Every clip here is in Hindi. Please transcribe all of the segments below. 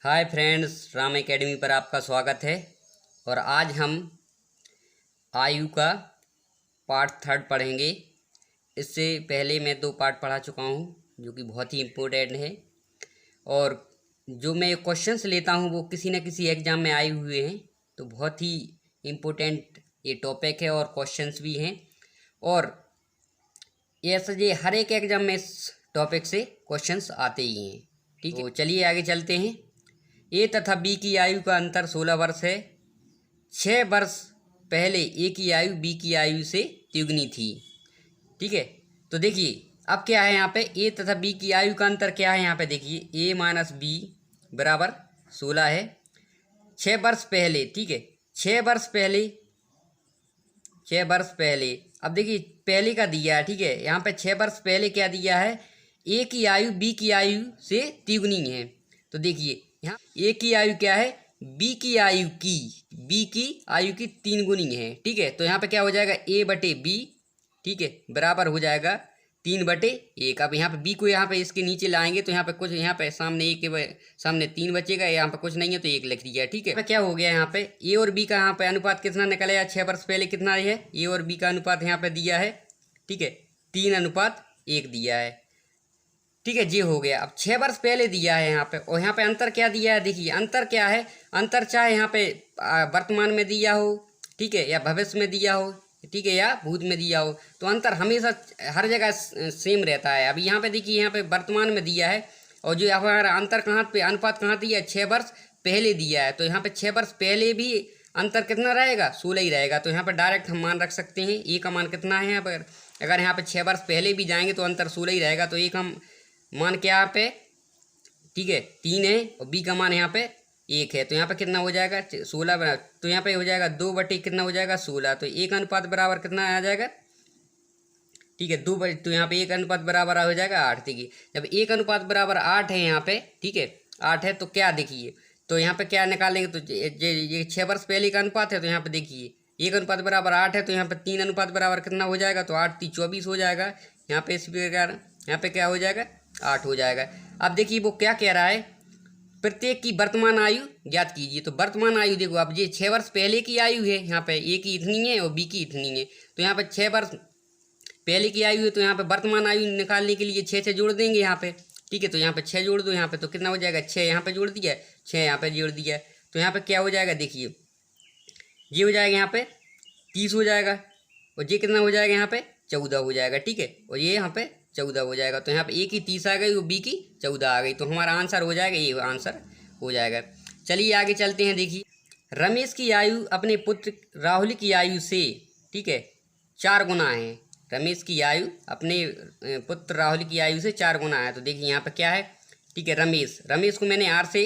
हाय फ्रेंड्स, राम एकेडमी पर आपका स्वागत है। और आज हम आयु का पार्ट 3 पढ़ेंगे। इससे पहले मैं 2 पार्ट पढ़ा चुका हूँ जो कि बहुत ही इम्पोर्टेंट है। और जो मैं क्वेश्चंस लेता हूँ वो किसी न किसी एग्ज़ाम में आए हुए हैं, तो बहुत ही इम्पोर्टेंट ये टॉपिक है और क्वेश्चंस भी हैं। और ऐसे ये हर एक एग्ज़ाम में इस टॉपिक से क्वेश्चंस आते ही हैं। ठीक है, तो चलिए आगे चलते हैं। ए तथा बी की आयु का अंतर 16 वर्ष है। 6 वर्ष पहले ए की आयु बी की आयु से तिगुनी थी। ठीक है, तो देखिए अब क्या है यहाँ पे ए तथा बी की आयु का अंतर क्या है। यहाँ पे देखिए ए माइनस बी बराबर 16 है। 6 वर्ष पहले, ठीक है, 6 वर्ष पहले, 6 वर्ष पहले। अब देखिए पहले का दिया है, ठीक है, यहाँ पे 6 वर्ष पहले क्या दिया है, ए की आयु बी की आयु से तिगुनी है। तो देखिए यहाँ ए की आयु क्या है, बी की आयु की 3 गुनी है। ठीक है, तो यहाँ पे क्या हो जाएगा ए बटे बी, ठीक है, बराबर हो जाएगा 3/1। अब यहाँ पे बी को यहाँ पे इसके नीचे लाएंगे तो यहाँ पे कुछ, यहाँ पे सामने एक के सामने 3 बचेगा, यहाँ पे कुछ नहीं है तो 1 लिख दिया। ठीक है, क्या हो गया यहाँ पे ए और बी का यहाँ पे अनुपात कितना निकलेगा, 6 वर्ष पहले कितना है ए और बी का अनुपात यहाँ पे दिया है, ठीक है, 3:1 दिया है। ठीक है, ये हो गया। अब 6 वर्ष पहले दिया है यहाँ पे, और यहाँ पे अंतर क्या दिया है, देखिए अंतर क्या है, अंतर चाहे यहाँ पे वर्तमान में दिया हो, ठीक है, या भविष्य में दिया हो, ठीक है, या भूत में दिया हो, तो अंतर हमेशा हर जगह सेम रहता है। अभी यहाँ पे देखिए यहाँ पे वर्तमान में दिया है, और जो हमारा अंतर कहाँ पे, अनुपात कहाँ दिया है, 6 वर्ष पहले दिया है, तो यहाँ पे 6 वर्ष पहले भी अंतर कितना रहेगा, 16 ही रहेगा। तो यहाँ पर डायरेक्ट हम मान रख सकते हैं ए का मान कितना है यहाँ पर, अगर यहाँ पे 6 वर्ष पहले भी जाएंगे तो अंतर 16 ही रहेगा। तो एक हम मान के यहाँ पे, ठीक है, 3 है, और बी का मान यहाँ पे 1 है, तो यहाँ पे कितना हो जाएगा 16, तो यहाँ पे हो जाएगा 2 बटे कितना हो जाएगा 16, तो 1 अनुपात बराबर कितना आ जाएगा, ठीक है, 2 बटे, तो यहाँ पे 1 अनुपात बराबर हो जाएगा 8। देखिए जब 1 अनुपात बराबर 8 है यहाँ पे, ठीक है, 8 है, तो क्या देखिए, तो यहाँ पे क्या निकालेंगे, तो ये 6 वर्ष पहले का अनुपात है, तो यहाँ पे देखिए 1 अनुपात बराबर 8 है, तो यहाँ पे 3 अनुपात बराबर कितना हो जाएगा, तो 8 3 24 हो जाएगा। यहाँ पे इस प्रकार यहाँ पे क्या हो जाएगा 8 हो जाएगा। अब देखिए वो क्या कह रहा है, प्रत्येक की वर्तमान आयु ज्ञात कीजिए। तो वर्तमान आयु देखो, अब ये 6 वर्ष पहले की आयु है, यहाँ पे ए की इतनी है और बी की इतनी है, तो यहाँ पे 6 वर्ष पहले की आयु है, तो यहाँ पे वर्तमान आयु निकालने के लिए 6 जोड़ देंगे यहाँ पे, ठीक है, तो यहाँ पे 6 जोड़ दो यहाँ पे, तो कितना हो जाएगा 6 यहाँ पे जोड़ दिया, 6 यहाँ पे जोड़ दिया, तो यहाँ पे क्या हो जाएगा, देखिए ये हो जाएगा यहाँ पे 30 हो जाएगा, और ये कितना हो जाएगा यहाँ पे 14 हो जाएगा। ठीक है, और ये यहाँ पे 14 हो जाएगा, तो यहाँ पे ए की 30 आ गई और बी की 14 आ गई, तो हमारा आंसर हो जाएगा, ये आंसर हो जाएगा। चलिए आगे चलते हैं। देखिए रमेश की आयु अपने पुत्र राहुल की आयु से, ठीक है, 4 गुना है। रमेश की आयु अपने पुत्र राहुल की आयु से 4 गुना है। तो देखिए यहाँ पर क्या है, ठीक है, रमेश को मैंने आर से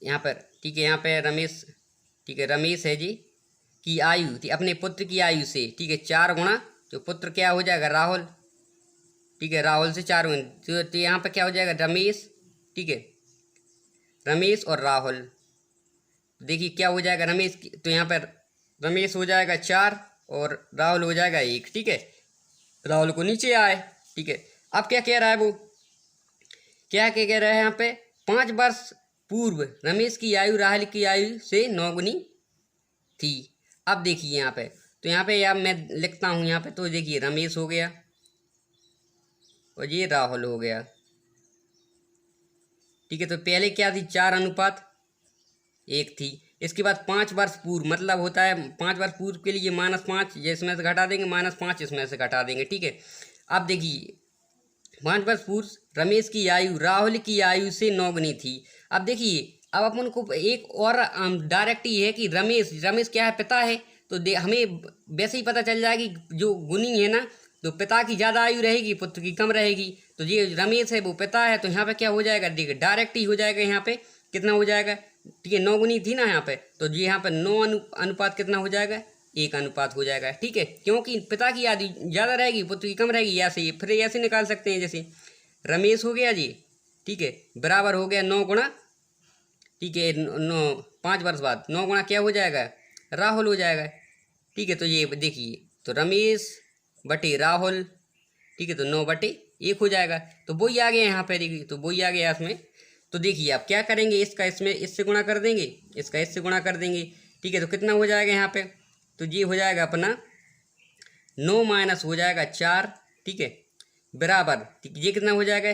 यहाँ पर, ठीक है, यहाँ पे रमेश, ठीक है, रमेश है जी की आयु थी अपने पुत्र की आयु से, ठीक है, 4 गुना, जो पुत्र क्या हो जाएगा राहुल, ठीक है, राहुल से 4 गुना, तो यहाँ पे क्या हो जाएगा रमेश, ठीक है, रमेश और राहुल। देखिए क्या हो जाएगा रमेश, तो यहाँ पर रमेश हो जाएगा 4 और राहुल हो जाएगा 1। ठीक है, राहुल को नीचे आए। ठीक है, अब क्या कह रहा है वो, क्या कह रहा है यहाँ पे, 5 वर्ष पूर्व रमेश की आयु राहुल की आयु से 9 गुनी थी। अब देखिए यहाँ पे, तो यहाँ पे यार मैं लिखता हूँ यहाँ पे, तो देखिए रमेश हो गया और ये राहुल हो गया। ठीक है, तो पहले क्या थी 4:1 थी। इसके बाद 5 वर्ष पूर्व, मतलब होता है 5 वर्ष पूर्व के लिए -5 इसमें से घटा देंगे, -5 इसमें से घटा देंगे। ठीक है, अब देखिए 5 वर्ष पूर्व रमेश की आयु राहुल की आयु से 9 गुनी थी। अब देखिए अब अपन को एक और डायरेक्ट ये है कि रमेश क्या है, पिता है, तो हमें वैसे ही पता चल जाएगा कि जो गुनी है ना, तो पिता की ज़्यादा आयु रहेगी, पुत्र की कम रहेगी। तो ये रमेश है वो पिता है, तो यहाँ पे क्या हो जाएगा, देखिए डायरेक्ट ही हो जाएगा, यहाँ पे कितना हो जाएगा, ठीक है, 9 गुनी थी ना यहाँ पे, तो ये यहाँ पे 9 अनुपात कितना हो जाएगा, 1 अनुपात हो जाएगा। ठीक है, क्योंकि पिता की आयु ज़्यादा रहेगी, पुत्र की कम रहेगी, ऐसे फिर ऐसे निकाल सकते हैं, जैसे रमेश हो गया जी, ठीक है, बराबर हो गया 9 गुना, ठीक है, 5 वर्ष बाद 9 गुना क्या हो जाएगा, राहुल हो जाएगा। ठीक है, तो ये देखिए, तो रमेश बटे राहुल, ठीक है, तो 9/1 हो जाएगा, तो वही आ गया यहाँ पे, देखिए तो वही आ गया इसमें। तो देखिए आप क्या करेंगे, इसका इसमें इससे गुणा कर देंगे, इसका इससे गुणा कर देंगे, ठीक है। तो कितना हो जाएगा यहाँ पे, तो ये हो जाएगा अपना 9 माइनस हो जाएगा 4, ठीक है, बराबर, ठीक, ये कितना हो जाएगा,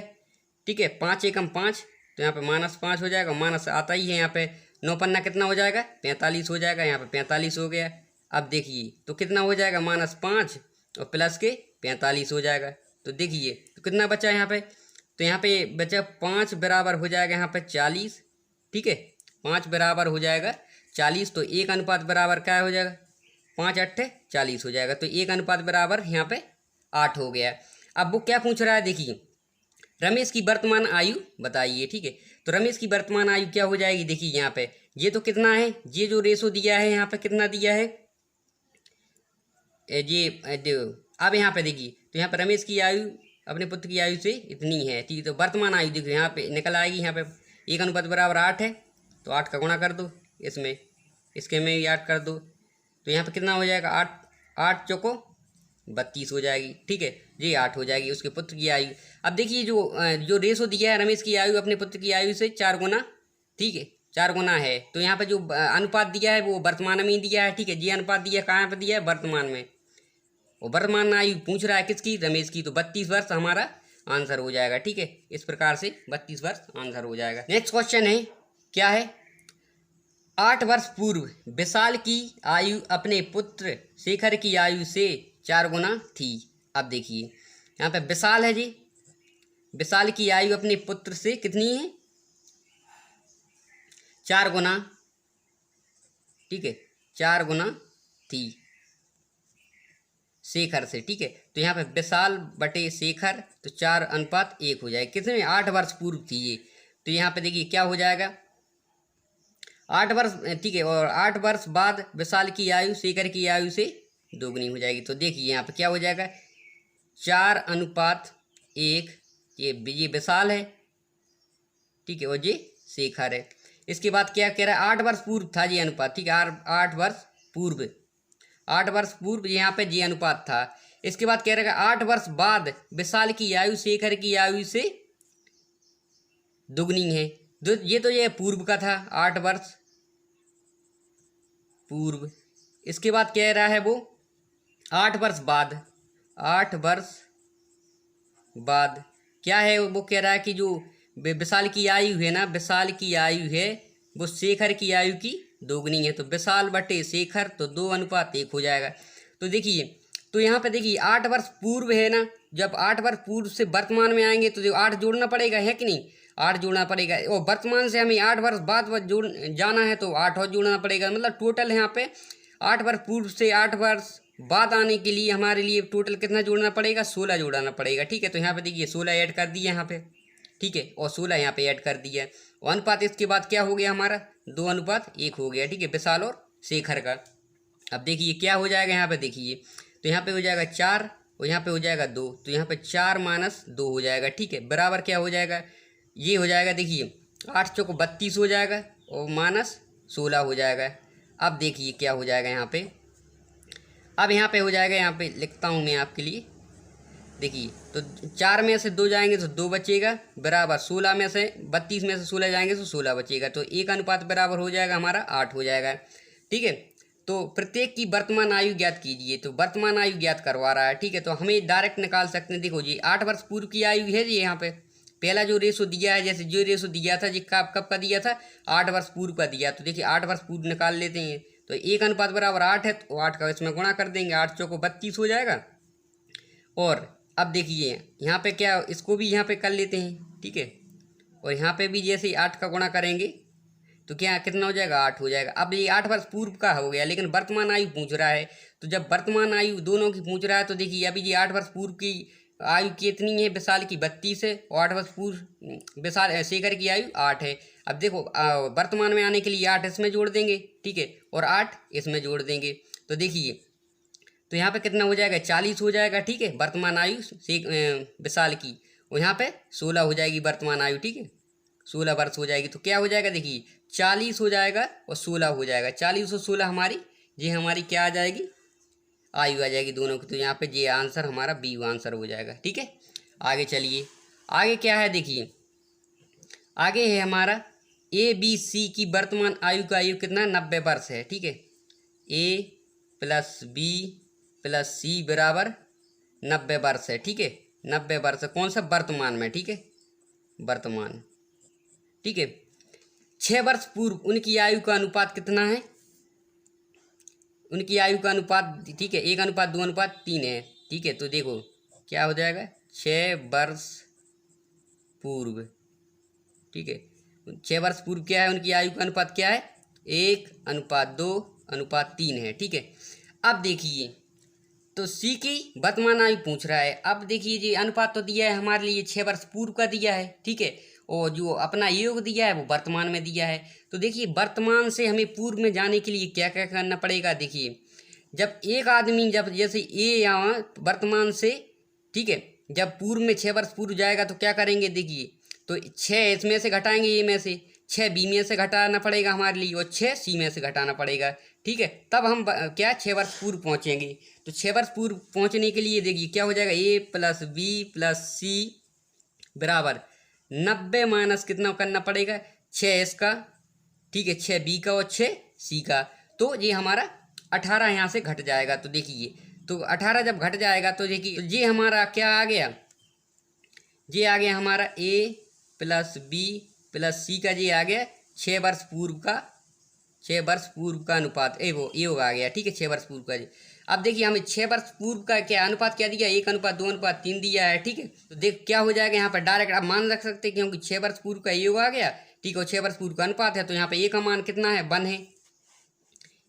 ठीक है, 5 एकम 5, तो यहाँ पे -5 हो जाएगा, माइनस आता ही है यहाँ पे, 9 पन्ना कितना हो जाएगा 45 हो जाएगा, यहाँ पे 45 हो गया। अब देखिए तो कितना हो जाएगा -5 और प्लस के 45 हो जाएगा। तो देखिए तो कितना बचा यहाँ पे, तो यहाँ पे बचा 5 बराबर हो जाएगा यहाँ पे 40, ठीक है, 5 बराबर हो जाएगा 40, तो 1 अनुपात बराबर क्या हो जाएगा, 5 अट्ठे 40 हो जाएगा। तो 1 अनुपात बराबर यहाँ पे 8 हो गया। अब वो क्या पूछ रहा है, देखिए रमेश की वर्तमान आयु बताइए, ठीक है। तो रमेश की वर्तमान आयु क्या हो जाएगी, देखिए यहाँ पे ये तो कितना है, ये जो रेशो दिया है यहाँ पे कितना दिया है, अब यहाँ पे देखिए तो यहाँ पे रमेश की आयु अपने पुत्र की आयु से इतनी है, ठीक है। तो वर्तमान आयु देखो यहाँ पे निकल आएगी, यहाँ पे 1 अनुपात बराबर 8 है, तो 8 का गुणा कर दो इसमें, इसके में भी 8 कर दो, तो यहाँ पे कितना हो जाएगा 8 चौको 32 हो जाएगी, ठीक है, ये 8 हो जाएगी उसके पुत्र की आयु। अब देखिए जो रेशो दिया है रमेश की आयु अपने पुत्र की आयु से 4 गुना, ठीक है, 4 गुना है। तो यहाँ पे जो अनुपात दिया है वो वर्तमान में ही दिया है, ठीक है, ये अनुपात दिया है कहाँ पे दिया है, वर्तमान में, और वर्तमान आयु पूछ रहा है किसकी, रमेश की, तो 32 वर्ष हमारा आंसर हो जाएगा, ठीक है। इस प्रकार से 32 वर्ष आंसर हो जाएगा। नेक्स्ट क्वेश्चन है, क्या है, 8 वर्ष पूर्व विशाल की आयु अपने पुत्र शेखर की आयु से 4 गुना थी। अब देखिए यहाँ पे विशाल है जी, विशाल की आयु अपने पुत्र से कितनी है, 4 गुना, ठीक है, 4 गुना थी शेखर से, ठीक है। तो यहाँ पे विशाल बटे शेखर, तो 4 अनुपात 1 हो जाएगा, कितने 8 वर्ष पूर्व थी ये। तो यहाँ पे देखिए क्या हो जाएगा 8 वर्ष, ठीक है, और 8 वर्ष बाद विशाल की आयु शेखर की आयु से दोगुनी हो जाएगी। तो देखिए यहाँ पे क्या हो जाएगा 4 अनुपात 1, ये विशाल है, ठीक है, और ये शेखर है। इसके बाद क्या कह रहा है 8 वर्ष पूर्व था ये अनुपात, ठीक है, 8 वर्ष पूर्व, 8 वर्ष पूर्व यहाँ पे ये अनुपात था। इसके बाद कह रहा है 8 वर्ष बाद विशाल की आयु शेखर की आयु से दुगनी है। ये पूर्व का था, 8 वर्ष पूर्व। इसके बाद कह रहा है वो 8 वर्ष बाद, 8 वर्ष बाद क्या है, वो कह रहा है कि जो विशाल की आयु है ना, विशाल की आयु है वो शेखर की आयु की दोगुनी है। तो विशाल बटे शेखर, तो 2 अनुपात 1 हो जाएगा। तो देखिए तो यहाँ पे देखिए 8 वर्ष पूर्व है ना, जब 8 वर्ष पूर्व से वर्तमान में आएंगे तो जो 8 जोड़ना पड़ेगा, है कि नहीं, 8 जोड़ना पड़ेगा, और वर्तमान से हमें 8 वर्ष बाद जोड़ जाना है तो 8 और जोड़ना पड़ेगा। मतलब टोटल यहाँ पे 8 वर्ष पूर्व से 8 वर्ष बाद आने के लिए हमारे लिए टोटल कितना जोड़ना पड़ेगा, 16 जोड़ना पड़ेगा, ठीक है। तो यहाँ पे देखिए 16 ऐड कर दिया यहाँ पे, ठीक है, और 16 यहाँ पे ऐड कर दिया, और अनुपात इसके बाद क्या हो गया हमारा 2 अनुपात 1 हो गया, ठीक है, विशाल और शेखर का। अब देखिए क्या हो जाएगा यहाँ पे, देखिए तो यहाँ पे हो जाएगा 4 और यहाँ पे हो जाएगा 2, तो यहाँ पे 4 माइनस 2 हो जाएगा, ठीक है, बराबर क्या हो जाएगा, ये हो जाएगा देखिए 8 चौको 32 हो जाएगा और माइनस 16 हो जाएगा। अब देखिए क्या हो जाएगा यहाँ पे, अब यहाँ पे हो जाएगा, यहाँ पे लिखता हूँ मैं आपके लिए, देखिए तो 4 में से 2 जाएंगे तो 2 बचेगा, बराबर 16 में से 32 में से 16 जाएंगे तो 16 बचेगा, तो 1 अनुपात बराबर हो जाएगा हमारा 8 हो जाएगा, ठीक है। तो प्रत्येक की वर्तमान आयु ज्ञात कीजिए, तो वर्तमान आयु ज्ञात करवा रहा है, ठीक है। तो हमें डायरेक्ट निकाल सकते हैं, देखो जी 8 वर्ष पूर्व की आयु है जी, यहाँ पे पहला जो रेशो दिया है, जैसे जो रेशो दिया था जी कब का दिया था, 8 वर्ष पूर्व का दिया, तो देखिए 8 वर्ष पूर्व निकाल लेते हैं, तो 1 अनुपात बराबर 8 है, तो 8 का इसमें गुणा कर देंगे, 8 चौको 32 हो जाएगा। और अब देखिए यहाँ पे क्या, इसको भी यहाँ पे कर लेते हैं, ठीक है, और यहाँ पे भी जैसे 8 का गुणा करेंगे तो क्या कितना हो जाएगा 8 हो जाएगा। अब ये 8 वर्ष पूर्व का हो गया, लेकिन वर्तमान आयु पूछ रहा है, तो जब वर्तमान आयु दोनों की पूछ रहा है तो देखिए अभी ये 8 वर्ष पूर्व की आयु कितनी है, विशाल की 32 है, और 8 वर्ष पूर्व विशाल शेखर की आयु 8 है। अब देखो वर्तमान में आने के लिए 8 इसमें जोड़ देंगे, ठीक है, और 8 इसमें जोड़ देंगे, तो देखिए तो यहाँ पे कितना हो जाएगा 40 हो जाएगा, ठीक है, वर्तमान आयु विशाल की, और यहाँ पे 16 हो जाएगी वर्तमान आयु, ठीक है, 16 वर्ष हो जाएगी। तो क्या हो जाएगा देखिए 40 हो जाएगा और 16 हो जाएगा, 40 और 16 हमारी ये हमारी क्या आ जाएगी, आयु आ जाएगी दोनों की। तो यहाँ पे ये आंसर हमारा बी आंसर हो जाएगा, ठीक है। आगे चलिए, आगे क्या है देखिए आगे है हमारा ए बी सी की वर्तमान आयु का आयु कितना 90 वर्ष है। ठीक है, ए प्लस बी प्लस सी बराबर 90 वर्ष है। ठीक है, 90 वर्ष कौन सा वर्तमान में। ठीक है, वर्तमान। ठीक है, 6 वर्ष पूर्व उनकी आयु का अनुपात कितना है, उनकी आयु का अनुपात। ठीक है, 1:2:3 है। ठीक है, तो देखो क्या हो जाएगा 6 वर्ष पूर्व। ठीक है, 6 वर्ष पूर्व क्या है, उनकी आयु का अनुपात क्या है 1:2:3 है। ठीक है, अब देखिए तो सी की वर्तमान आयु पूछ रहा है। अब देखिए जी अनुपात तो दिया है हमारे लिए 6 वर्ष पूर्व का दिया है। ठीक है, और जो अपना योग दिया है वो वर्तमान में दिया है। तो देखिए वर्तमान से हमें पूर्व में जाने के लिए क्या क्या करना पड़ेगा। देखिए जब एक आदमी जब जैसे ए यहाँ वर्तमान से, ठीक है, जब पूर्व में 6 वर्ष पूर्व जाएगा तो क्या करेंगे। देखिए तो 6 इसमें से घटाएंगे, ए में से 6 बी में से घटाना पड़ेगा हमारे लिए, और 6 सी में से घटाना पड़ेगा। ठीक है, तब हम क्या 6 वर्ष पूर्व पहुँचेंगे। तो 6 वर्ष पूर्व पहुँचने के लिए देखिए क्या हो जाएगा, ए प्लस बी प्लस सी बराबर 90 माइनस कितना करना पड़ेगा 6 इसका। ठीक है, 6 बी का और 6 सी का, तो ये हमारा 18 यहाँ से घट जाएगा। तो देखिए तो 18 जब घट जाएगा तो देखिए तो ये हमारा क्या आ गया, ये आ गया हमारा ए प्लस बी प्लस सी का, ये आ गया 6 वर्ष पूर्व का, 6 वर्ष पूर्व का अनुपात वो योग आ गया। ठीक है, 6 वर्ष पूर्व का जी। अब देखिए हमें 6 वर्ष पूर्व का क्या अनुपात क्या दिया, 1:2:3 दिया है। ठीक है, तो देख क्या हो जाएगा यहाँ पर डायरेक्ट आप मान रख सकते हैं क्योंकि 6 वर्ष पूर्व का योग आ गया। ठीक है, 6 वर्ष पूर्व का अनुपात है तो यहाँ पे ए का मान कितना है 1 है,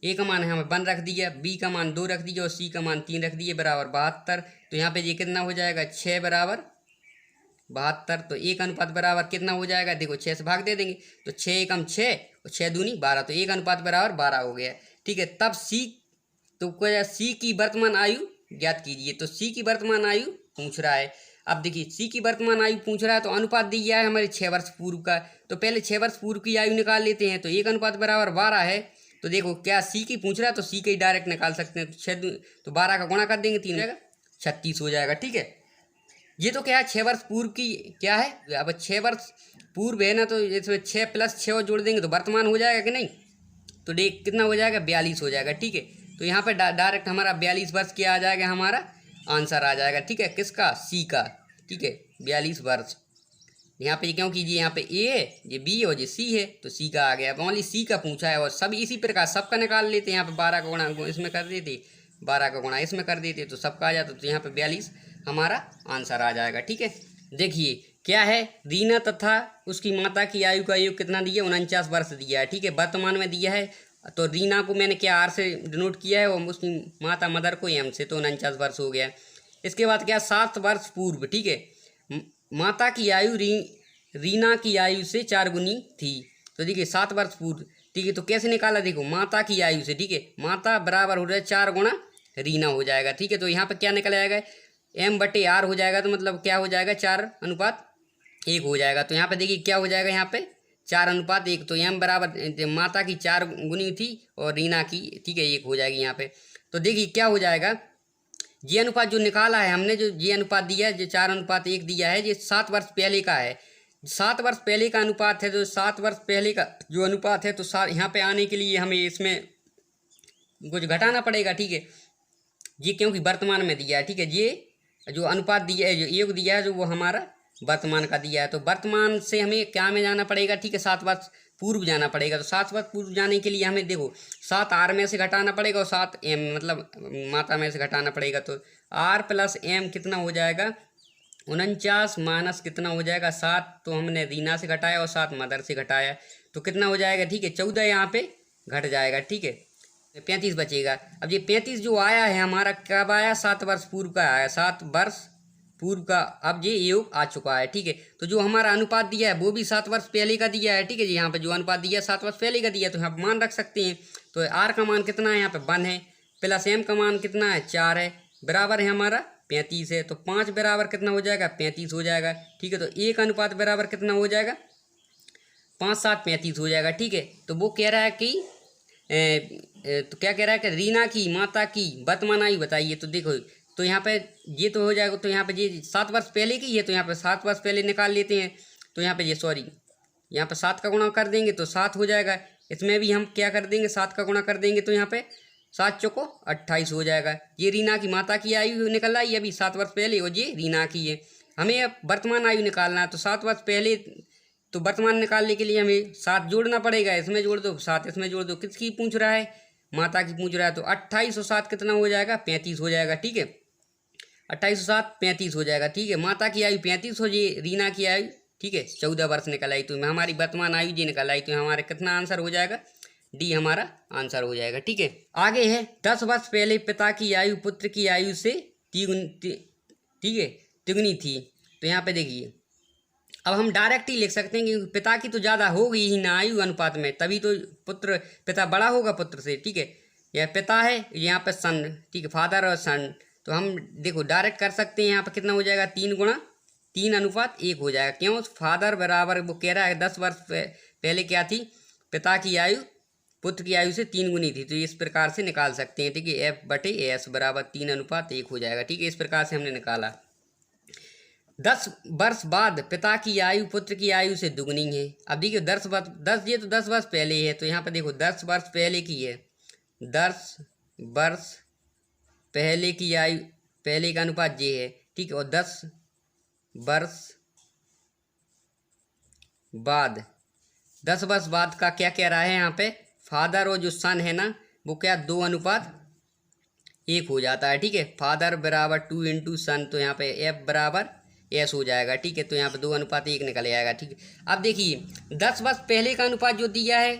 ए का मान है हमें 1 रख दिया, बी का मान 2 रख दिया और सी का मान 3 रख दिए बराबर 72। तो यहाँ पे ये कितना हो जाएगा 6 बराबर 72। तो एक अनुपात बराबर कितना हो जाएगा, देखो 6 से भाग दे देंगे तो 6 एकम 6 और 6 दूनी 12, तो एक अनुपात बराबर 12 हो गया। ठीक है, तब सी तो सी की वर्तमान आयु ज्ञात कीजिए। तो सी की वर्तमान आयु पूछ रहा है। अब देखिए सी की वर्तमान आयु पूछ रहा है तो अनुपात दिया है हमारे 6 वर्ष पूर्व का, तो पहले 6 वर्ष पूर्व की आयु निकाल लेते हैं। तो एक अनुपात बराबर 12 है, तो देखो क्या सी की पूछ रहा है तो सी के डायरेक्ट निकाल सकते हैं। 6 तो 12 का गुणा कर देंगे 3 जाएगा 36 हो जाएगा। ठीक है, ये तो क्या है 6 वर्ष पूर्व की क्या है, अब 6 वर्ष पूर्व है ना, तो इसमें 6 + 6 और जोड़ देंगे तो वर्तमान हो जाएगा कि नहीं, तो देख कितना हो जाएगा 42 हो जाएगा। ठीक है, तो यहाँ पे डायरेक्ट हमारा 42 वर्ष क्या आ जाएगा, हमारा आंसर आ जाएगा। ठीक है, किसका सी का। ठीक है, 42 वर्ष। यहाँ पे क्यों कीजिए, यहाँ पे ए है, ये बी है और ये सी है, तो सी का आ गया। ओनली सी का पूछा है और सब इसी प्रकार सबका निकाल लेते हैं। यहाँ पे 12 का गुणा इसमें कर देते, 12 का गुणा इसमें कर देते तो सबका आ जाता, तो यहाँ पे 42 हमारा आंसर आ जाएगा। ठीक है, देखिए क्या है रीना तथा उसकी माता की आयु का योग कितना दिया 49 वर्ष दिया है। ठीक है, वर्तमान में दिया है तो रीना को मैंने क्या आर से डिनोट किया है और उसकी माता मदर को एम से, तो 49 वर्ष हो गया। इसके बाद क्या 7 वर्ष पूर्व। ठीक है, माता की आयु रीना की आयु से 4 गुनी थी, तो देखिए 7 वर्ष पूर्व। ठीक है, तो कैसे निकाला, देखो माता की आयु से। ठीक है, माता बराबर हो रहा है 4 गुणा रीना हो जाएगा। ठीक है, तो यहाँ पर क्या निकल आएगा M/R हो जाएगा, तो मतलब क्या हो जाएगा 4:1 हो जाएगा। तो यहाँ पे देखिए क्या हो जाएगा, यहाँ पे 4:1, तो M बराबर माता की 4 गुनी थी और रीना की, ठीक है, 1 हो जाएगी यहाँ पे। तो देखिए क्या हो जाएगा, ये अनुपात जो निकाला है हमने, जो ये अनुपात दिया है, जो 4:1 दिया है, ये 7 वर्ष पहले का है। 7 वर्ष पहले का अनुपात है, जो 7 वर्ष पहले का जो अनुपात है, तो यहाँ पे आने के लिए हमें इसमें कुछ घटाना पड़ेगा। ठीक है, ये क्योंकि वर्तमान में दिया है। ठीक है, ये जो अनुपात दिया है, जो योग दिया है, जो वो हमारा वर्तमान का दिया है, तो वर्तमान से हमें क्या में जाना पड़ेगा। ठीक है, 7 वर्ष पूर्व जाना पड़ेगा। तो 7 वर्ष पूर्व जाने के लिए हमें देखो 7 R में से घटाना पड़ेगा और 7 M मतलब माता में से घटाना पड़ेगा। तो R + M कितना हो जाएगा 49 माइनस कितना हो जाएगा 7, तो हमने रीना से घटाया और 7 मदर से घटाया, तो कितना हो जाएगा, ठीक है 14 यहाँ पे घट जाएगा। ठीक है, 35 बचेगा। अब ये 35 जो आया है हमारा कब आया, 7 वर्ष पूर्व का आया, 7 वर्ष पूर्व का अब ये योग आ चुका है। ठीक है, तो जो हमारा अनुपात दिया है वो भी 7 वर्ष पहले का दिया है। ठीक है जी, यहाँ पे जो अनुपात दिया है 7 वर्ष पहले का दिया है, तो यहाँ मान रख सकते हैं। तो R का मान कितना है, यहाँ पे 1 है, प्लस M का मान कितना है 4 है, बराबर है हमारा 35 है, तो 5 बराबर कितना हो जाएगा 35 हो जाएगा। ठीक है, तो 1 अनुपात बराबर कितना हो जाएगा 5 7 35 हो जाएगा। ठीक है, तो वो कह रहा है कि तो क्या कह रहा है कि रीना की माता की वर्तमान आयु बताइए। तो देखो तो यहाँ पे ये तो हो जाएगा, तो यहाँ पे ये 7 वर्ष पहले की है, तो यहाँ पे 7 वर्ष पहले निकाल लेते हैं। तो यहाँ पे ये सॉरी यहाँ पे 7 का गुणा कर देंगे तो 7 हो जाएगा। इसमें भी हम क्या कर देंगे, 7 का गुणा कर देंगे तो यहाँ पे 7 चौको 28 हो जाएगा। ये रीना की माता की आयु निकल आई अभी 7 वर्ष पहले, और ये रीना की है। हमें अब वर्तमान आयु निकालना है, तो 7 वर्ष पहले तो वर्तमान निकालने के लिए हमें 7 जोड़ना पड़ेगा। इसमें जोड़ दो, 7 इसमें जोड़ दो। किसकी पूछ रहा है, माता की पूछ रहा है। तो 28 और 7 कितना हो जाएगा, 35 हो जाएगा। ठीक है, 28 और 7 35 हो जाएगा। ठीक है, माता की आयु 35 हो, ये रीना की आयु ठीक है 14 वर्ष निकल आई। तो हमारी वर्तमान आयु जी निकल आई। तो हमारा कितना आंसर हो जाएगा, डी हमारा आंसर हो जाएगा। ठीक है, आगे है 10 वर्ष पहले पिता की आयु पुत्र की आयु से ठीक है तिगुनी थी। तो यहाँ पे देखिए, अब हम डायरेक्ट ही लिख सकते हैं क्योंकि पिता की तो ज़्यादा होगी ही ना आयु अनुपात में, तभी तो पिता बड़ा होगा पुत्र से। ठीक है, यह पिता है, यहाँ पे सन, ठीक है, फादर और सन। तो हम देखो डायरेक्ट कर सकते हैं। यहाँ पे कितना हो जाएगा, 3 गुणा 3 अनुपात 1 हो जाएगा। क्यों, फादर बराबर वो कह रहा है 10 वर्ष पहले क्या थी, पिता की आयु पुत्र की आयु से 3 गुनी थी। तो इस प्रकार से निकाल सकते हैं। ठीक है, F/S बराबर 3 अनुपात 1 हो जाएगा। ठीक है, इस प्रकार से हमने निकाला। 10 वर्ष बाद पिता की आयु पुत्र की आयु से दुगनी है। अब देखिए 10 वर्ष पहले है। तो यहाँ पे देखो 10 वर्ष पहले की है, 10 वर्ष पहले की आयु, पहले का अनुपात ये है। ठीक है, और 10 वर्ष बाद, 10 वर्ष बाद का क्या कह रहा है यहाँ पे, फादर और जो सन है ना वो क्या 2 अनुपात 1 हो जाता है। ठीक है, फादर बराबर 2 इंटू सन। तो यहाँ पे F बराबर S हो जाएगा। ठीक है, तो यहाँ पे 2 अनुपात 1 निकल जाएगा। ठीक है, अब देखिए 10 वर्ष पहले का अनुपात जो दिया है,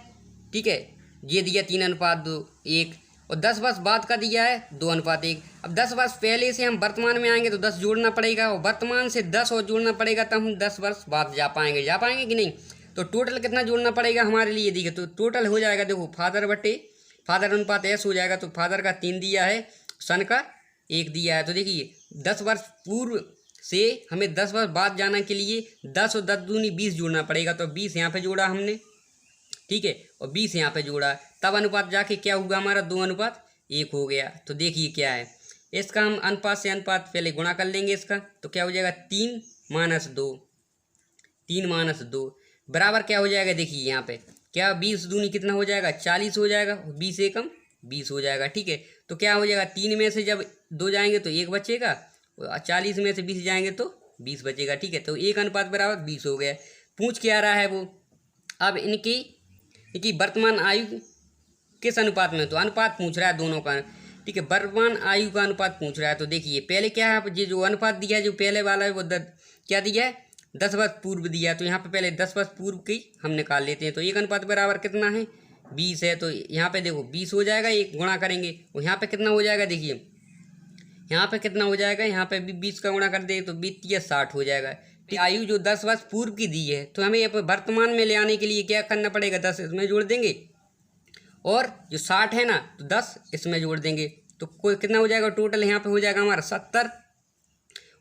ठीक है, ये दिया 3 अनुपात 2 1, और 10 वर्ष बाद का दिया है 2 अनुपात 1। अब 10 वर्ष पहले से हम वर्तमान में आएंगे तो 10 जोड़ना पड़ेगा, और वर्तमान से 10 और जोड़ना पड़ेगा, तब हम 10 वर्ष बाद जा पाएंगे कि नहीं। तो टोटल कितना जोड़ना पड़ेगा हमारे लिए, देखिए तो टोटल हो जाएगा, देखो फादर अनुपात S हो जाएगा। तो फादर का 3 दिया है, सन का 1 दिया है। तो देखिए 10 वर्ष पूर्व से हमें 10 वर्ष बाद जाने के लिए 10 और 10 दूनी 20 जोड़ना पड़ेगा। तो 20 यहाँ पे जोड़ा हमने, ठीक है, और 20 यहाँ पे जोड़ा, तब अनुपात जाके क्या हुआ हमारा 2 अनुपात 1 हो गया। तो देखिए क्या है, इसका हम अनुपात से अनुपात पहले गुणा कर लेंगे इसका। तो क्या हो जाएगा 3 - 2 बराबर क्या हो जाएगा, देखिए यहाँ पे क्या 20 दूनी कितना हो जाएगा 40 हो जाएगा, 20 एकम 20 हो जाएगा। ठीक है, तो क्या हो जाएगा 3 में से जब 2 जाएंगे तो 1 बचेगा, 40 में से 20 जाएंगे तो 20 बचेगा। ठीक है, तो 1 अनुपात बराबर 20 हो गया। पूछ क्या रहा है वो, अब इनकी वर्तमान आयु किस अनुपात में, तो अनुपात पूछ रहा है दोनों का। ठीक है, वर्तमान आयु का अनुपात पूछ रहा है। तो देखिए पहले क्या है, ये जो अनुपात दिया है जो पहले वाला है वो क्या दिया है 10 वर्ष पूर्व दिया है। तो यहाँ पे पहले 10 वर्ष पूर्व की हम निकाल लेते हैं। तो 1 अनुपात बराबर कितना है 20 है। तो यहाँ पे देखो 20 हो जाएगा, 1 गुणा करेंगे, और यहाँ पे कितना हो जाएगा, देखिए यहाँ पे कितना हो जाएगा, यहाँ पे भी 20 का गुणा कर देंगे तो 20 60 हो जाएगा। आयु जो 10 वर्ष पूर्व की दी है, तो हमें यहाँ पे वर्तमान में ले आने के लिए क्या करना पड़ेगा, 10 इसमें जोड़ देंगे, और जो 60 है ना तो 10 इसमें जोड़ देंगे। तो कोई कितना हो जाएगा, टोटल यहाँ पे हो जाएगा हमारा 70,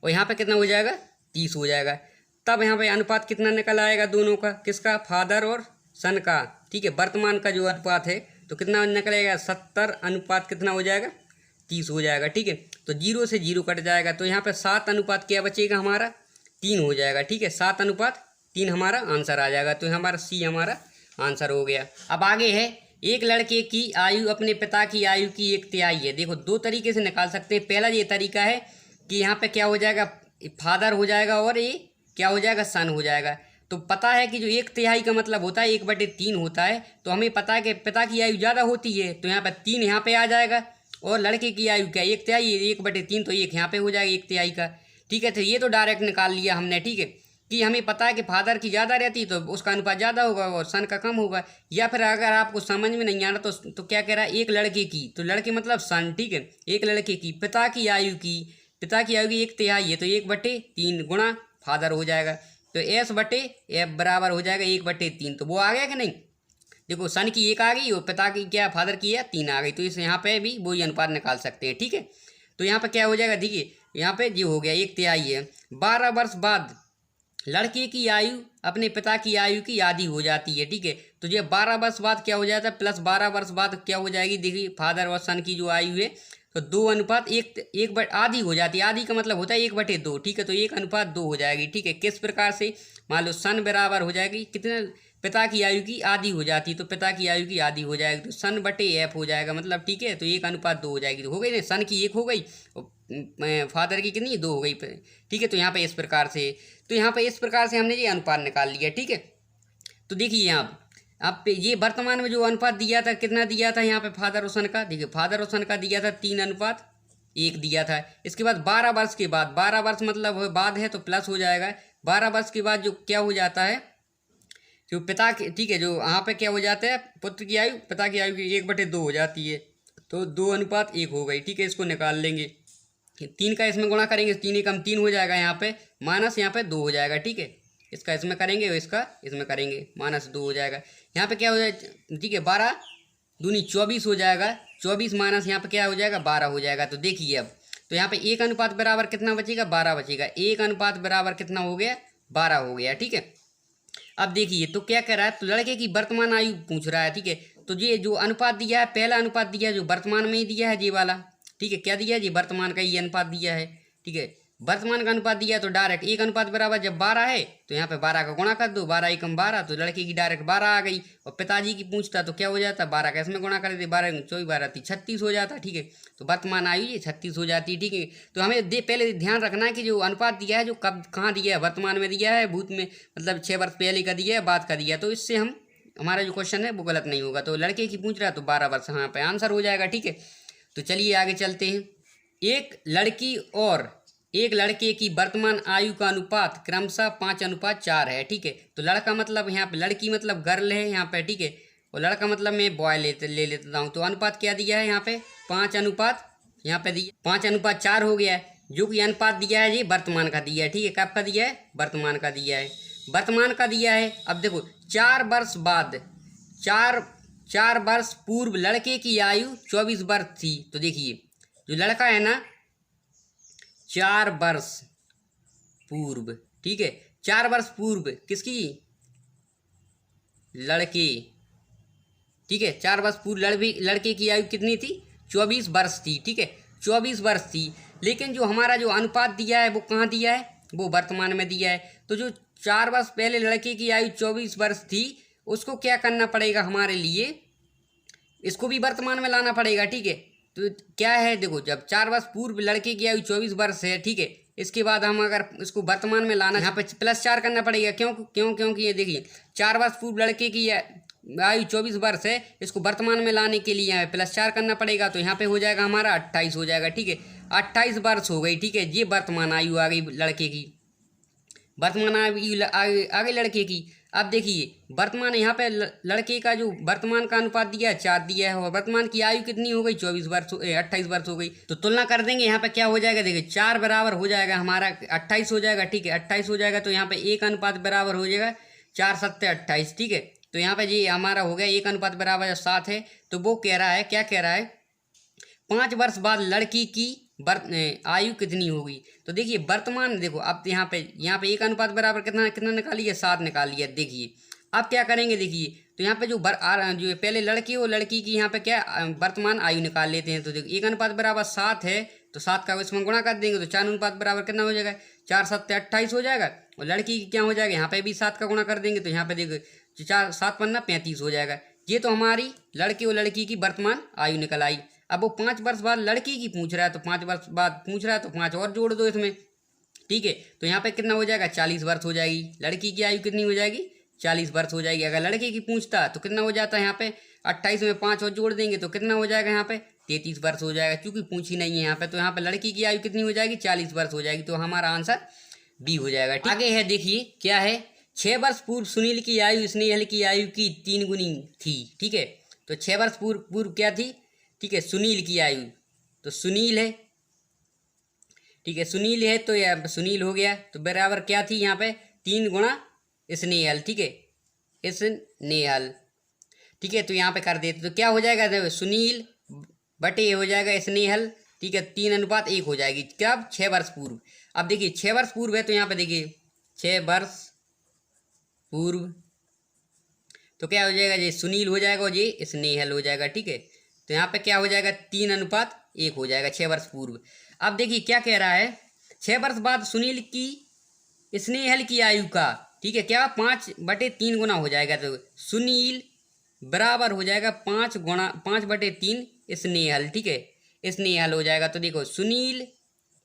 और यहाँ पे कितना हो जाएगा 30 हो जाएगा। तब यहाँ पे अनुपात कितना निकल आएगा दोनों का, किसका, फादर और सन का। ठीक है, वर्तमान का जो अनुपात है तो कितना निकलेगा 70 अनुपात कितना हो जाएगा 30 हो जाएगा। ठीक है, तो 0 से 0 कट जाएगा। तो यहाँ पे 7 अनुपात क्या बचेगा हमारा 3 हो जाएगा। ठीक है, 7 अनुपात 3 हमारा आंसर आ जाएगा। तो हमारा C हमारा आंसर हो गया। अब आगे है, एक लड़के की आयु अपने पिता की आयु की 1/3 है। देखो 2 तरीके से निकाल सकते हैं। पहला ये तरीका है कि यहाँ पे क्या हो जाएगा, फादर हो जाएगा और ये क्या हो जाएगा, सन हो जाएगा। तो पता है कि जो 1/3 का मतलब होता है 1/3 होता है। तो हमें पता है कि पिता की आयु ज़्यादा होती है, तो यहाँ पर 3 यहाँ पे आ जाएगा, और लड़के की आयु क्या 1/3, 1/3 तो 1 यहाँ पे हो जाएगा 1/3 का। ठीक है, तो ये तो डायरेक्ट निकाल लिया हमने। ठीक है, कि हमें पता है कि फादर की ज़्यादा रहती तो उसका अनुपात ज़्यादा होगा और सन का कम होगा। या फिर अगर आपको समझ में नहीं आ रहा तो क्या कह रहा है, एक लड़के की, तो लड़के मतलब सन। ठीक है, एक लड़के की पिता की आयु की 1/3 है, तो 1/3 गुणा फादर हो जाएगा। तो S/F बराबर हो जाएगा 1/3। तो वो आ गया कि नहीं, देखो सन की 1 आ गई और पिता की क्या, फादर की है 3 आ गई। तो इस यहाँ पे भी वही अनुपात निकाल सकते हैं। ठीक है, तो यहाँ पे क्या हो जाएगा, देखिए यहाँ पे जो हो गया 1/3 है। 12 वर्ष बाद लड़के की आयु अपने पिता की आयु की आधी हो जाती है। ठीक है, तो ये 12 वर्ष बाद क्या हो जाता है, प्लस 12 वर्ष बाद क्या हो जाएगी, देखिए फादर और सन की जो आयु है तो 2:1 आधी हो जाती है। आधी का मतलब होता है 1/2, ठीक है। तो 1:2 हो जाएगी, ठीक है। किस प्रकार से, मान लो सन बराबर हो जाएगी कितने, पिता की आयु की आधी हो जाती, तो पिता की आयु की आधी हो जाएगी, तो सन बटे एफ हो जाएगा, मतलब ठीक है। तो 1:2 हो जाएगी, तो हो गई ना, सन की 1 हो गई और फादर की कितनी 2 हो गई, ठीक है। तो यहाँ पे इस प्रकार से, तो यहाँ पे इस प्रकार से हमने ये अनुपात निकाल लिया, ठीक है। तो देखिए यहाँ अब ये वर्तमान में जो अनुपात दिया था कितना दिया था यहाँ पे फादर और सन का, देखिए फादर और सन का दिया था 3:1 दिया था। इसके बाद 12 वर्ष के बाद, 12 वर्ष मतलब बाद है तो प्लस हो जाएगा, 12 वर्ष के बाद जो क्या हो जाता है, जो पिता के, ठीक है, जो यहाँ पे क्या हो जाता है, पुत्र की आयु पिता की आयु की 1/2 हो जाती है, तो 2:1 हो गई, ठीक है। इसको निकाल लेंगे, 3 का इसमें गुणा करेंगे, 3 एकम 3 हो जाएगा यहाँ पे, माइनस यहाँ पे 2 हो जाएगा, ठीक है। इसका इसमें करेंगे और इसका इसमें करेंगे, -2 हो जाएगा। यहाँ पे क्या हो जाएगा, ठीक है, 12 दूनी 24 हो जाएगा, 24 माइनस यहाँ पे क्या हो जाएगा, 12 हो जाएगा। तो देखिए अब, तो यहाँ पे 1 बराबर कितना बचेगा, 12 बचेगा। 1 बराबर कितना हो गया, 12 हो गया, ठीक है। अब देखिए तो क्या कह रहा है, तो लड़के की वर्तमान आयु पूछ रहा है, ठीक है। तो ये जो अनुपात दिया है, पहला अनुपात दिया है जो वर्तमान में ही दिया है, ये वाला, ठीक है। क्या दिया है, ये वर्तमान का ही अनुपात दिया है, ठीक है। वर्तमान का अनुपात दिया है तो डायरेक्ट 1 बराबर जब 12 है तो यहाँ पे 12 का गुणा कर दो, 12 एकम 12, तो लड़के की डायरेक्ट 12 आ गई। और पिताजी की पूछता तो क्या हो जाता, 12 का इसमें गुणा कर दे, 12 24 12 36 हो जाता, ठीक है। तो वर्तमान आयु ये 36 हो जाती है, ठीक है। तो हमें पहले ध्यान रखना है कि जो अनुपात दिया है जो कब कहाँ दिया है, वर्तमान में दिया है, भूत में मतलब 6 वर्ष पहले का दिया है, बाद का दिया है, तो इससे हम हमारा जो क्वेश्चन है वो गलत नहीं होगा। तो लड़के की पूछ रहा है तो 12 वर्ष यहाँ पे आंसर हो जाएगा, ठीक है। तो चलिए आगे चलते हैं। एक लड़की और एक लड़के की वर्तमान आयु का अनुपात क्रमशः 5:4 है, ठीक है। तो लड़का मतलब यहाँ पे, लड़की मतलब गर्ल है यहाँ पे, ठीक है। और लड़का मतलब मैं बॉय ले लेता हूँ। तो अनुपात क्या दिया है यहाँ पे, 5 अनुपात, यहाँ पे दिया 5:4 हो गया है। जो कि अनुपात दिया है ये वर्तमान का दिया है, ठीक है। कब का दिया है, वर्तमान का दिया है, वर्तमान का दिया है। अब देखो 4 वर्ष बाद, 4 वर्ष पूर्व लड़के की आयु 24 वर्ष थी। तो देखिए जो लड़का है ना, 4 वर्ष पूर्व, ठीक है, 4 वर्ष पूर्व किसकी, लड़के, ठीक है। 4 वर्ष पूर्व लड़के की आयु कितनी थी, 24 वर्ष थी, ठीक है, 24 वर्ष थी। लेकिन जो हमारा जो अनुपात दिया है वो कहाँ दिया है, वो वर्तमान में दिया है। तो जो 4 वर्ष पहले लड़के की आयु 24 वर्ष थी, उसको क्या करना पड़ेगा हमारे लिए, इसको भी वर्तमान में लाना पड़ेगा, ठीक है। तो क्या है, देखो जब 4 वर्ष पूर्व लड़के की आयु 24 वर्ष है, ठीक है, इसके बाद हम अगर इसको वर्तमान में लाना, यहाँ पे +4 करना पड़ेगा। क्योंकि ये देखिए 4 वर्ष पूर्व लड़के की आयु 24 वर्ष है, इसको वर्तमान में लाने के लिए यहाँ +4 करना पड़ेगा। तो यहाँ पे हो जाएगा हमारा 28 हो जाएगा, ठीक है। 28 वर्ष हो गई, ठीक है। ये वर्तमान आयु आ गई लड़के की, वर्तमान आयु आ गई लड़के की। अब देखिए वर्तमान यहाँ पे लड़के का जो वर्तमान का अनुपात दिया है 4 दिया है, और वर्तमान की आयु कितनी हो गई, 28 वर्ष हो गई। तो तुलना कर देंगे, यहाँ पे क्या हो जाएगा, देखिए 4 बराबर हो जाएगा हमारा 28 हो जाएगा, ठीक है। 28 हो जाएगा तो यहाँ पे 1 बराबर हो जाएगा 4 7 28, ठीक है। तो यहाँ पे ये हमारा हो गया 1 बराबर 7 है। तो वो कह रहा है, क्या कह रहा है, 5 वर्ष बाद लड़की की आयु कितनी होगी। तो देखिए वर्तमान, देखो अब यहाँ पे 1 बराबर कितना कितना निकालिए, 7 निकालिए। देखिए अब क्या करेंगे, देखिए तो यहाँ पे जो पहले लड़की और लड़की की यहाँ पे क्या वर्तमान आयु निकाल लेते हैं। तो देखो 1 बराबर 7 है, तो 7 का इसमें गुणा कर देंगे, तो 4 बराबर कितना हो जाएगा, 4 7 28 हो जाएगा। और लड़की की क्या हो जाएगा, यहाँ पे भी 7 का गुणा कर देंगे, तो यहाँ पे देखो 4 7 पन्ना 35 हो जाएगा। ये तो हमारी लड़के और लड़की की वर्तमान आयु निकल आई। अब वो 5 वर्ष बाद लड़की की पूछ रहा है, तो 5 वर्ष बाद पूछ रहा है तो 5 और जोड़ दो इसमें, ठीक है। तो यहाँ पे कितना हो जाएगा, 40 वर्ष हो जाएगी। लड़की की आयु कितनी हो जाएगी, 40 वर्ष हो जाएगी। अगर लड़के की पूछता तो कितना हो जाता है, यहाँ पे 28 में 5 और जोड़ देंगे तो कितना हो जाएगा, यहाँ पे 33 वर्ष हो जाएगा। क्योंकि पूछी नहीं है यहाँ पे, तो यहाँ पे लड़की की आयु कितनी हो जाएगी, 40 वर्ष हो जाएगी। तो हमारा आंसर बी हो जाएगा। आगे है देखिए क्या है, 6 वर्ष पूर्व सुनील की आयु स्नेहल की आयु की 3 गुनी थी, ठीक है। तो 6 वर्ष पूर्व क्या थी, ठीक है, सुनील की आयु, तो सुनील है, ठीक है, सुनील है, तो यह सुनील हो गया। तो बराबर क्या थी यहाँ पे, 3 गुणा स्नेहल, ठीक है, स्नेहल, ठीक है। तो यहाँ पे कर देते तो क्या हो जाएगा, देखो सुनील बटे हो जाएगा स्नेहल, ठीक है, 3:1 हो जाएगी। कब, 6 वर्ष पूर्व। अब देखिए 6 वर्ष पूर्व है, तो यहाँ पे देखिए 6 वर्ष पूर्व, तो क्या हो जाएगा, ये सुनील हो जाएगा और ये स्नेहल हो जाएगा, ठीक है। तो यहाँ पे क्या हो जाएगा 3:1 हो जाएगा 6 वर्ष पूर्व। अब देखिए क्या कह रहा है, 6 वर्ष बाद सुनील की स्नेहल की आयु का, ठीक है, क्या 5/3 गुना हो जाएगा। तो सुनील बराबर हो जाएगा 5/3 स्नेहल, ठीक है, स्नेहल हो जाएगा। तो देखो सुनील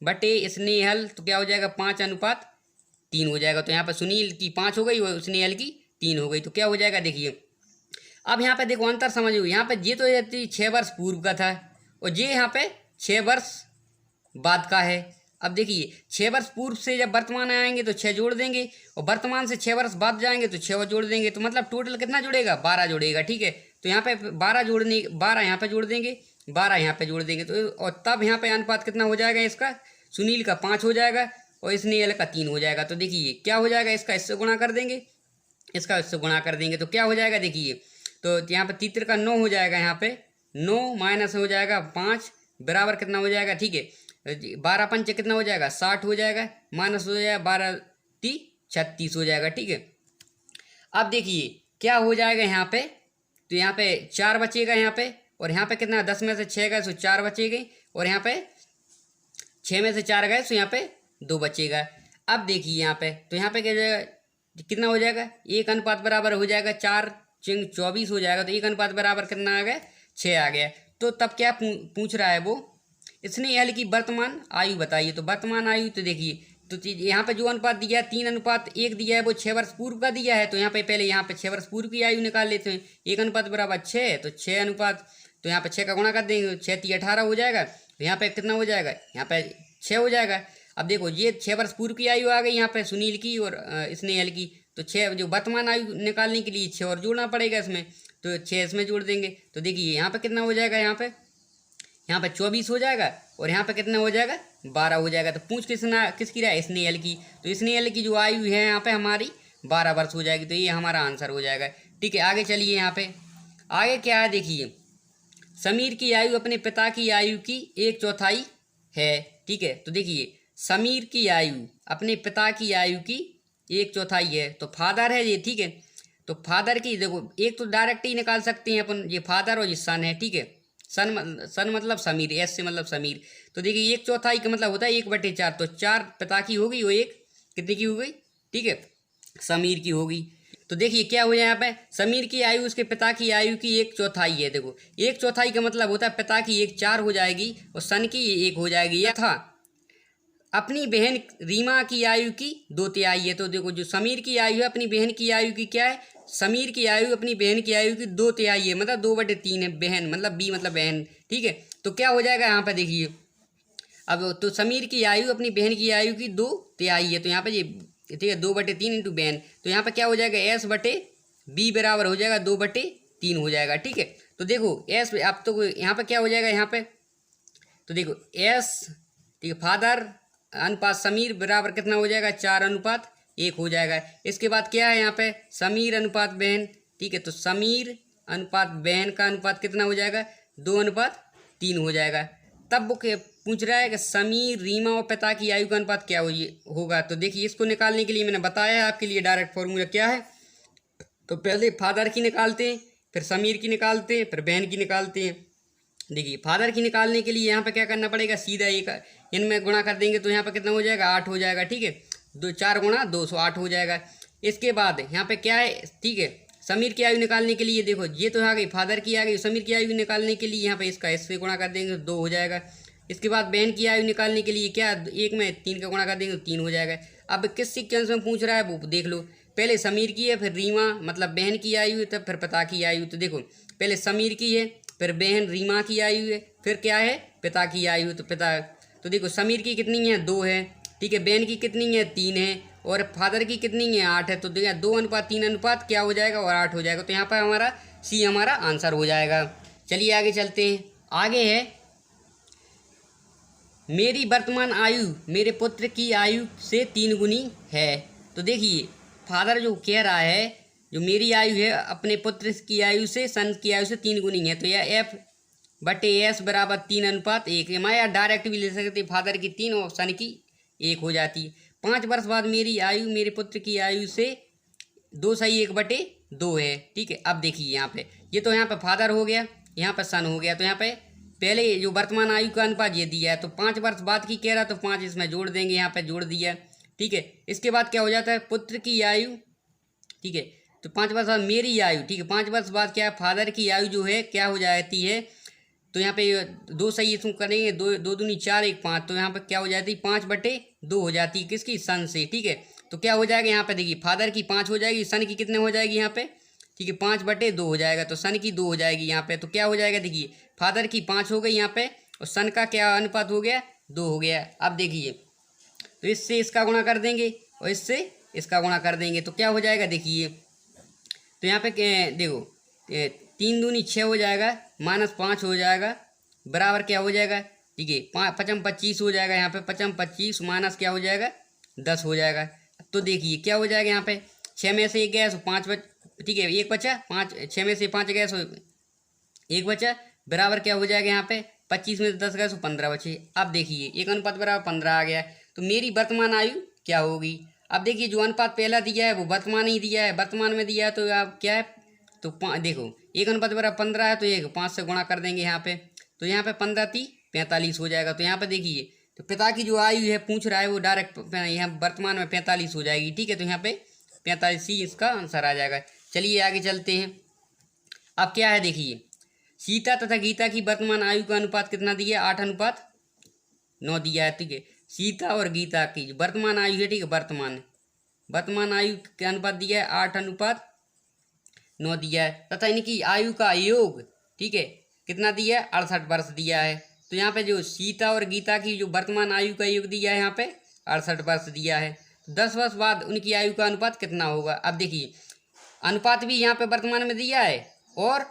बटे स्नेहल तो क्या हो जाएगा 5:3 हो जाएगा। तो यहाँ पर सुनील की 5 हो गई और स्नेहल की 3 हो गई। तो क्या हो जाएगा देखिए, अब यहाँ पे देखो अंतर समझो, यहाँ पे ये तो ये 6 वर्ष पूर्व का था और ये यहाँ पे 6 वर्ष बाद का है। अब देखिए 6 वर्ष पूर्व से जब वर्तमान आएंगे तो 6 जोड़ देंगे और वर्तमान से 6 वर्ष बाद जाएंगे तो 6 और जोड़ देंगे। तो मतलब टोटल कितना जुड़ेगा 12 जुड़ेगा, ठीक है। तो यहाँ पे 12 यहाँ पे जोड़ देंगे, 12 यहाँ पे जोड़ देंगे तो और तब यहाँ पे अनुपात कितना हो जाएगा इसका, सुनील का 5 हो जाएगा और स्नेहल का 3 हो जाएगा। तो देखिए क्या हो जाएगा, इसका इससे गुणा कर देंगे, इसका इससे गुणा कर देंगे तो क्या हो जाएगा देखिए, तो यहाँ पे तीतर का 9 हो जाएगा, यहाँ पे 9 माइनस हो जाएगा 5 बराबर कितना हो जाएगा, ठीक है, 12 पंचे कितना हो जाएगा 60 हो जाएगा, माइनस हो जाएगा 12 36 हो जाएगा, ठीक है। अब देखिए क्या हो जाएगा यहाँ पे, तो यहाँ पे 4 बचेगा यहाँ पे, और यहाँ पे कितना 10 में से 6 गए तो 4 बचेगी, और यहाँ पे 6 में से 4 गए तो यहाँ पे 2 बचेगा। अब देखिए यहाँ पे, तो यहाँ पे क्या जाएगा, कितना हो जाएगा 1 बराबर हो जाएगा 4 चिंग 24 हो जाएगा। तो 1 बराबर कितना आ गया 6 आ गया। तो तब क्या पूछ रहा है वो, स्नेहल की वर्तमान आयु बताइए। तो वर्तमान आयु तो देखिए, तो यहाँ पे जो अनुपात दिया है 3:1 दिया है वो 6 वर्ष पूर्व का दिया है। तो यहाँ पे पहले यहाँ पे 6 वर्ष पूर्व की आयु निकाल लेते हैं। 1 बराबर 6, तो 6 अनुपात, तो यहाँ पे 6 का गुणा कर देंगे, 6 × 18 हो जाएगा। तो यहाँ पे कितना हो जाएगा, यहाँ पे 6 हो जाएगा। अब देखो ये 6 वर्ष पूर्व की आयु आ गई यहाँ पे सुनील की और स्नेहल की। तो 6 जो वर्तमान आयु निकालने के लिए 6 और जोड़ना पड़ेगा इसमें, तो 6 इसमें जोड़ देंगे। तो देखिए यहाँ पे कितना हो जाएगा, यहाँ पे 24 हो जाएगा और यहाँ पे कितना हो जाएगा 12 हो जाएगा। तो पूछ किसकी रहा है, स्नेहल की। तो स्नेहल की जो आयु है यहाँ पे हमारी 12 वर्ष हो जाएगी। तो ये हमारा आंसर हो जाएगा, ठीक है। आगे चलिए, यहाँ पे आगे क्या है देखिए, समीर की आयु अपने पिता की आयु की 1/4 है, ठीक है। तो देखिए समीर की आयु अपने पिता की आयु की 1/4 है, तो फादर है ये, ठीक है। तो फादर की देखो, एक तो डायरेक्ट ही निकाल सकते हैं अपन, ये फादर और ये सन है, ठीक है। सन मतलब समीर, एस से मतलब समीर। तो देखिए 1/4 का मतलब होता है 1/4, तो 4 पिता की होगी और 1 कितने की हो गई, ठीक है, समीर की होगी। तो देखिए क्या हो जाए यहाँ पे, समीर की आयु उसके पिता की आयु की 1/4 है। देखो 1/4 का मतलब होता है पिता की 1 4 हो जाएगी और सन की 1 हो जाएगी। यह था अपनी बहन रीमा की आयु की 2/3 है। तो देखो जो समीर की आयु है अपनी बहन की आयु की क्या है, समीर की आयु अपनी बहन की आयु की 2/3 है, मतलब 2/3 है। बहन मतलब बी मतलब बहन, ठीक है। तो क्या हो जाएगा यहाँ पे देखिए, अब तो समीर की आयु अपनी बहन की आयु की 2/3 है। तो यहाँ पे ये ठीक है 2/3 इंटू बहन, तो यहाँ पे क्या हो जाएगा S/B बराबर हो जाएगा 2/3 हो जाएगा, ठीक है। तो देखो एस, अब तो यहाँ पे क्या हो जाएगा यहाँ पे, तो देखो एस, ठीक है, फादर अनुपात समीर बराबर कितना हो जाएगा 4:1 हो जाएगा। इसके बाद क्या है यहाँ पे, समीर अनुपात बहन, ठीक है। तो समीर अनुपात बहन का अनुपात कितना हो जाएगा 2:3 हो जाएगा। तब वो पूछ रहा है कि समीर रीमा और पिता की आयु का अनुपात क्या होगा। तो देखिए इसको निकालने के लिए मैंने बताया है आपके लिए डायरेक्ट फॉर्मूला क्या है। तो पहले फादर की निकालते हैं, फिर समीर की निकालते हैं, फिर बहन की निकालते हैं। देखिए फादर की निकालने के लिए यहाँ पे क्या करना पड़ेगा, सीधा एक इनमें गुणा कर देंगे तो यहाँ पे कितना हो जाएगा 8 हो जाएगा, ठीक है। 4 × 2 8 हो जाएगा। इसके बाद यहाँ पे क्या है, ठीक है, समीर की आयु निकालने के लिए देखो ये तो आ गई, फादर की आ गई, समीर की आयु निकालने के लिए यहाँ पे इसका इससे गुणा कर देंगे 2 हो जाएगा। इसके बाद बहन की आयु निकालने के लिए क्या, 1 में 3 का गुणा कर देंगे तो 3 हो जाएगा। अब किस सीक्वेंस में पूछ रहा है वो देख लो, पहले समीर की है, फिर रीमा मतलब बहन की आयु है, तब फिर पिता की आयु। तो देखो पहले समीर की है, फिर बहन रीमा की आयु है, फिर क्या है पिता की आयु। तो पिता, तो देखो समीर की कितनी है 2 है, ठीक है, बहन की कितनी है 3 है, और फादर की कितनी है 8 है। तो देखिए 2:3 अनुपात क्या हो जाएगा और 8 हो जाएगा। तो यहाँ पर हमारा सी हमारा आंसर हो जाएगा। चलिए आगे चलते हैं। आगे है मेरी वर्तमान आयु मेरे पुत्र की आयु से 3 गुनी है। तो देखिए फादर जो कह रहा है, जो मेरी आयु है अपने पुत्र की आयु से सन की आयु से 3 गुनी है। तो यह F/S बराबर 3:1 है। मैं डायरेक्ट भी ले सकते, फादर की 3 और सन की 1 हो जाती है। 5 वर्ष बाद मेरी आयु मेरे पुत्र की आयु से 2 सही 1/2 है, ठीक है। अब देखिए यहाँ पे ये तो यहाँ पे फादर हो गया, यहाँ पे सन हो गया। तो यहाँ पे पहले जो वर्तमान आयु का अनुपात ये दिया है, तो 5 वर्ष बाद की कह रहा है, तो 5 इसमें जोड़ देंगे, यहाँ पे जोड़ दिया। ठीक है, इसके बाद क्या हो जाता है, पुत्र की आयु। ठीक है, तो 5 वर्ष बाद मेरी आयु। ठीक है, 5 वर्ष बाद क्या है, फादर की आयु जो है क्या हो जाती है, तो यहाँ पे 2 सही इसमें करेंगे, 2 दूनी 4 1 5, तो यहाँ पे क्या हो जाती है 5/2 हो जाती है किसकी, सन से। ठीक है, तो क्या हो जाएगा यहाँ पे देखिए, फादर की 5 हो जाएगी, सन की कितने हो जाएगी यहाँ पे, ठीक है 5/2 हो जाएगा, तो सन की 2 हो जाएगी यहाँ पे। तो क्या हो जाएगा देखिए, फादर की 5 हो गई यहाँ पे, और सन का क्या अनुपात हो गया, 2 हो गया। अब देखिए, तो इससे इसका गुणा कर देंगे और इससे इसका गुणा कर देंगे, तो क्या हो जाएगा देखिए, तो यहाँ पे देखो 3 दूनी 6 हो जाएगा, -5 हो जाएगा, बराबर क्या हो जाएगा, ठीक है 5 25 हो जाएगा, यहाँ पे 5 25 माइनस क्या हो जाएगा 10 हो जाएगा। तो देखिए क्या हो जाएगा, यहाँ पे 6 में से 1 गया तो 5 ठीक है 1 बचा, 5 6 में से 5 गया तो 1 बचा, बराबर क्या हो जाएगा यहाँ पे 25 में से 10 गया तो 15 बचे। अब देखिए एक अनुपात बराबर 15 आ गया, तो मेरी वर्तमान आयु क्या होगी। अब देखिए जो अनुपात पहला दिया है वो वर्तमान ही दिया है, वर्तमान में दिया है, तो आप क्या है, तो देखो एक अनुपात बराबर 15 है, तो ये 5 से गुणा कर देंगे यहाँ पे, तो यहाँ पे 15 × 45 हो जाएगा। तो यहाँ पे देखिए, तो पिता की जो आयु है पूछ रहा है वो डायरेक्ट यहाँ वर्तमान में 45 हो जाएगी। ठीक है, तो यहाँ पे 45 ही इसका आंसर आ जाएगा। चलिए आगे चलते हैं। अब क्या है देखिए, सीता तथा गीता की वर्तमान आयु का अनुपात कितना दिया है, 8:9 दिया है। ठीक है, सीता और गीता की वर्तमान आयु है, ठीक है वर्तमान आयु का अनुपात दिया है 8:9 दिया है, तथा इनकी आयु का योग ठीक है कितना दिया है, 68 वर्ष दिया है। तो यहाँ पे जो सीता और गीता की जो वर्तमान आयु का योग दिया है यहाँ पे 68 वर्ष दिया है। 10 वर्ष बाद उनकी आयु का अनुपात कितना होगा। अब देखिए अनुपात भी यहाँ पे वर्तमान में दिया है और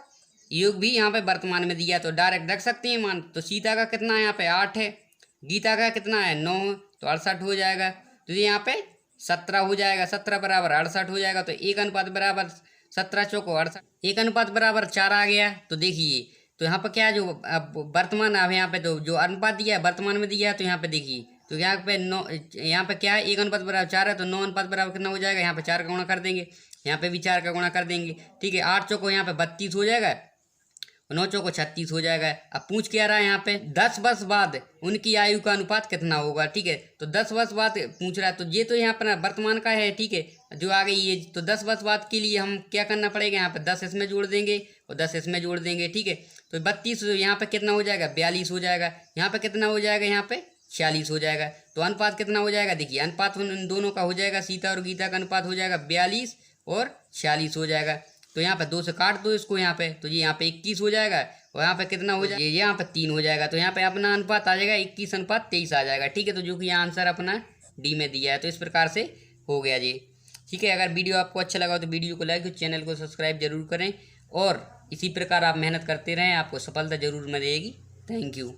योग भी यहाँ पे वर्तमान में दिया है, तो डायरेक्ट रख सकते हैं मान। तो सीता का कितना है यहाँ पे 8 है, गीता का कितना है 9, तो 68 हो जाएगा। तो ये यहाँ पे 17 हो जाएगा, 17 बराबर 68 हो जाएगा। तो 1 अनुपात बराबर 17 चौको 68, 1 अनुपात बराबर 4 आ गया। तो देखिए तो यहाँ पर क्या है, जो वर्तमान अब यहाँ पे तो जो अनुपात दिया है वर्तमान में दिया है, तो यहाँ पे देखिए तो यहाँ पे 9, यहाँ पे क्या है 1 अनुपात बराबर 4 है, तो 9 अनुपात बराबर कितना हो जाएगा, यहाँ पे 4 का गुणा कर देंगे, यहाँ पे भी 4 का गुणा कर देंगे। ठीक है, 8 चौको यहाँ पे 32 हो जाएगा, 9 चौको 36 हो जाएगा। अब पूछ क्या रहा है यहाँ पे 10 वर्ष बाद उनकी आयु का अनुपात कितना होगा। ठीक है, तो 10 वर्ष बाद पूछ रहा है, तो ये तो यहाँ पर वर्तमान का है। ठीक है, जो आ गई ये, तो 10 वर्ष बाद के लिए हम क्या करना पड़ेगा, यहाँ पे 10 इसमें जोड़ देंगे और 10 इसमें जोड़ देंगे। ठीक है, तो 32 यहाँ पे कितना हो जाएगा 42 हो जाएगा, यहाँ पे कितना हो जाएगा, यहाँ पे 46 हो जाएगा। तो अनुपात कितना हो जाएगा, देखिए अनुपात उन दोनों का हो जाएगा, सीता और गीता का अनुपात हो जाएगा 42 और 46 हो जाएगा। तो यहाँ पे 2 से काट दो इसको यहाँ पे, तो ये यहाँ पे 21 हो जाएगा और यहाँ पे कितना हो जाएगा, ये यहाँ पे 3 हो जाएगा। तो यहाँ पे अपना अनुपात आ जाएगा 21:23 आ जाएगा। ठीक है, तो जो कि आंसर अपना डी में दिया है। तो इस प्रकार से हो गया जी। ठीक है, अगर वीडियो आपको अच्छा लगा तो वीडियो को लाइक और चैनल को सब्सक्राइब जरूर करें, और इसी प्रकार आप मेहनत करते रहें, आपको सफलता जरूर मिलेगी। Thank you.